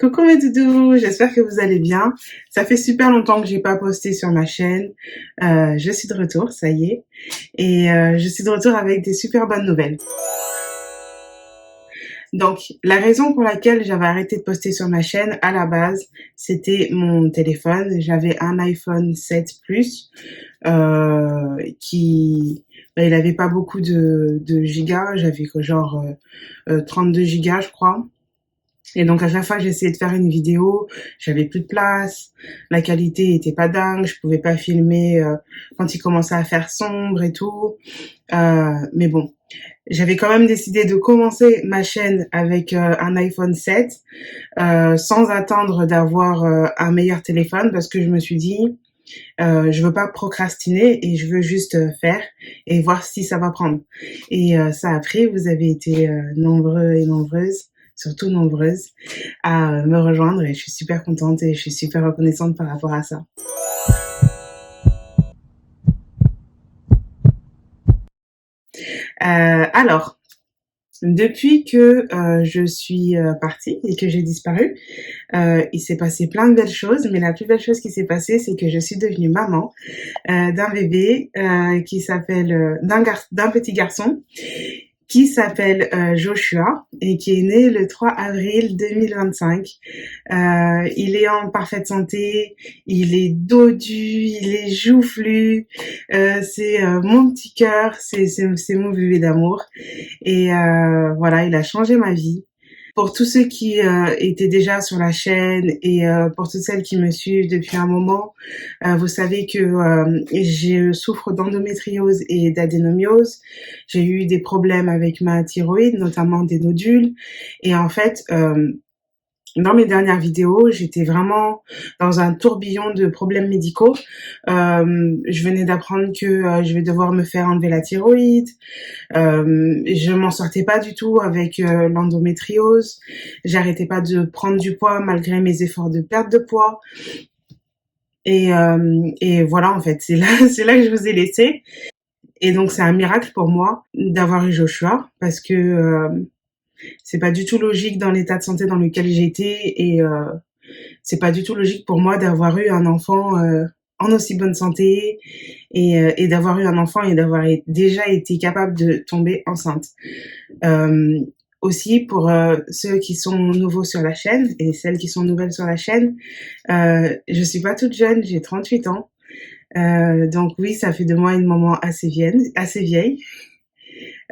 Coucou mes toutous, j'espère que vous allez bien. Ça fait super longtemps que j'ai pas posté sur ma chaîne. Je suis de retour, ça y est. Et je suis de retour avec des super bonnes nouvelles. Donc, la raison pour laquelle j'avais arrêté de poster sur ma chaîne, à la base, c'était mon téléphone. J'avais un iPhone 7 Plus qui... il avait pas beaucoup de gigas. J'avais que genre 32 gigas, je crois. Et donc à chaque fois que j'essayais de faire une vidéo, j'avais plus de place, la qualité était pas dingue, je pouvais pas filmer quand il commençait à faire sombre et tout. Mais bon, j'avais quand même décidé de commencer ma chaîne avec un iPhone 7 sans attendre d'avoir un meilleur téléphone parce que je me suis dit je veux pas procrastiner et je veux juste faire et voir si ça va prendre. Et ça a pris, vous avez été nombreux et nombreuses, surtout nombreuses, à me rejoindre et je suis super contente et je suis super reconnaissante par rapport à ça. Alors, depuis que je suis partie et que j'ai disparu, il s'est passé plein de belles choses, mais la plus belle chose qui s'est passée, c'est que je suis devenue maman d'un bébé qui s'appelle d'un petit garçon qui s'appelle Joshua et qui est né le 3 avril 2025. Il est en parfaite santé, il est dodu, il est joufflu, c'est mon petit cœur, c'est mon bébé d'amour. Et voilà, il a changé ma vie. Pour tous ceux qui étaient déjà sur la chaîne et pour toutes celles qui me suivent depuis un moment, vous savez que je souffre d'endométriose et d'adénomiose. J'ai eu des problèmes avec ma thyroïde, notamment des nodules. Et en fait, dans mes dernières vidéos, j'étais vraiment dans un tourbillon de problèmes médicaux. Je venais d'apprendre que je vais devoir me faire enlever la thyroïde. Je m'en sortais pas du tout avec l'endométriose. J'arrêtais pas de prendre du poids malgré mes efforts de perte de poids. Et voilà, en fait, c'est là que je vous ai laissé. Et donc, c'est un miracle pour moi d'avoir eu Joshua parce que c'est pas du tout logique dans l'état de santé dans lequel j'étais et c'est pas du tout logique pour moi d'avoir eu un enfant en aussi bonne santé et d'avoir eu un enfant et d'avoir déjà été capable de tomber enceinte. Aussi pour ceux qui sont nouveaux sur la chaîne et celles qui sont nouvelles sur la chaîne, je suis pas toute jeune, j'ai 38 ans. Donc oui, ça fait de moi une maman assez vieille.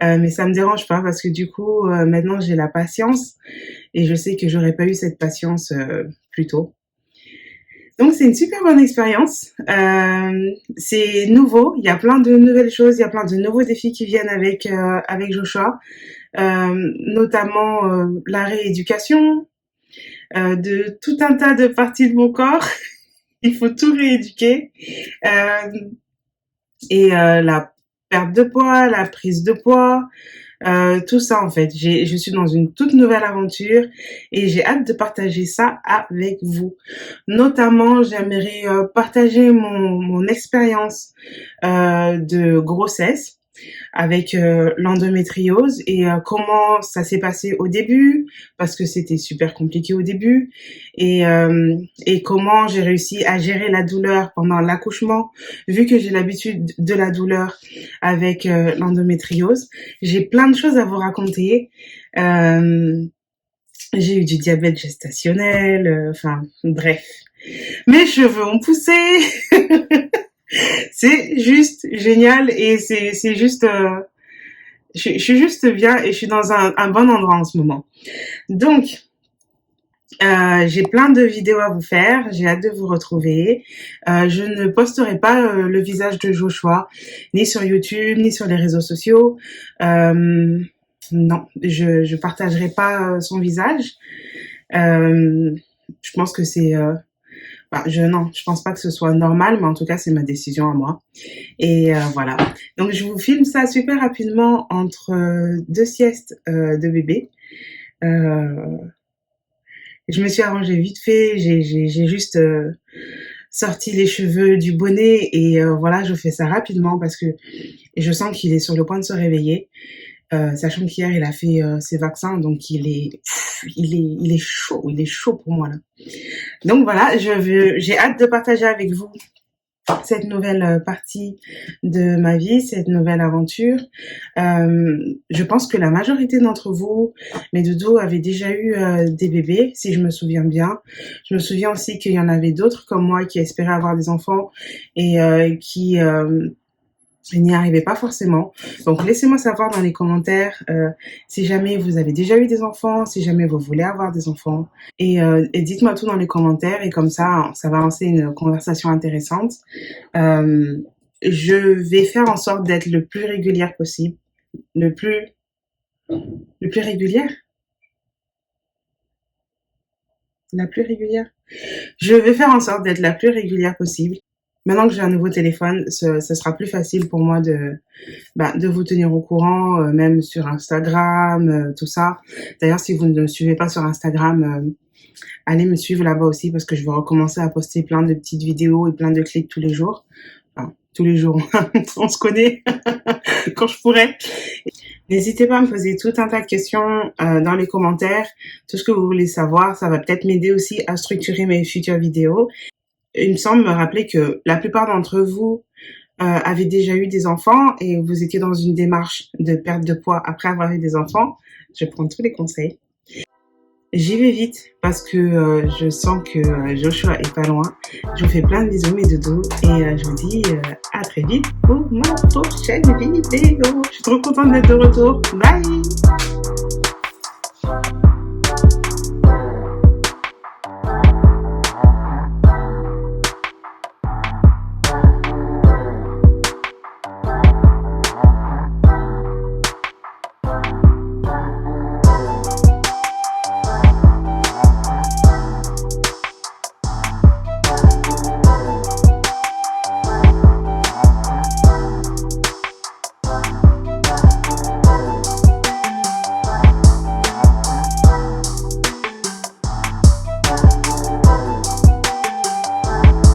Mais ça me dérange pas parce que du coup, maintenant j'ai la patience et je sais que j'aurais pas eu cette patience plus tôt. Donc c'est une super bonne expérience. C'est nouveau, il y a plein de nouvelles choses, il y a plein de nouveaux défis qui viennent avec Joshua, notamment la rééducation de tout un tas de parties de mon corps. Il faut tout rééduquer et la perte de poids, la prise de poids, tout ça en fait. Je suis dans une toute nouvelle aventure et j'ai hâte de partager ça avec vous. Notamment, j'aimerais partager mon expérience de grossesse avec l'endométriose et comment ça s'est passé au début parce que c'était super compliqué au début et comment j'ai réussi à gérer la douleur pendant l'accouchement vu que j'ai l'habitude de la douleur avec l'endométriose. J'ai plein de choses à vous raconter. J'ai eu du diabète gestationnel, enfin bref. Mes cheveux ont poussé. C'est juste génial et c'est juste je suis juste bien et je suis dans un bon endroit en ce moment. Donc j'ai plein de vidéos à vous faire, j'ai hâte de vous retrouver. Je ne posterai pas le visage de Joshua ni sur YouTube ni sur les réseaux sociaux. Non, je partagerai pas son visage. Je pense que c'est je pense pas que ce soit normal, mais en tout cas, c'est ma décision à moi. Et voilà. Donc, je vous filme ça super rapidement entre deux siestes de bébé. Je me suis arrangée vite fait. J'ai juste sorti les cheveux du bonnet et voilà, je fais ça rapidement parce que je sens qu'il est sur le point de se réveiller. sachant qu'hier il a fait ses vaccins, donc il est chaud pour moi là. Donc voilà, j'ai hâte de partager avec vous cette nouvelle partie de ma vie, cette nouvelle aventure. Je pense que la majorité d'entre vous, mes doudous, avaient déjà eu des bébés, si je me souviens bien. Je me souviens aussi qu'il y en avait d'autres comme moi qui espéraient avoir des enfants et qui n'y arrivez pas forcément. Donc laissez-moi savoir dans les commentaires si jamais vous avez déjà eu des enfants, si jamais vous voulez avoir des enfants. Et dites-moi tout dans les commentaires et comme ça va lancer une conversation intéressante. Je vais faire en sorte d'être le plus régulière possible. Le plus régulière? La plus régulière? Je vais faire en sorte d'être la plus régulière possible. Maintenant que j'ai un nouveau téléphone, ce sera plus facile pour moi de vous tenir au courant, même sur Instagram, tout ça. D'ailleurs, si vous ne me suivez pas sur Instagram, allez me suivre là-bas aussi parce que je vais recommencer à poster plein de petites vidéos et plein de clips tous les jours. Enfin, tous les jours, on se connaît quand je pourrai. N'hésitez pas à me poser tout un tas de questions dans les commentaires. Tout ce que vous voulez savoir, ça va peut-être m'aider aussi à structurer mes futures vidéos. Il me semble me rappeler que la plupart d'entre vous avaient déjà eu des enfants et vous étiez dans une démarche de perte de poids après avoir eu des enfants. Je prends tous les conseils. J'y vais vite parce que je sens que Joshua est pas loin. Je vous fais plein de bisous mes doudous et je vous dis à très vite pour ma prochaine vidéo. Je suis trop contente d'être de retour. Bye!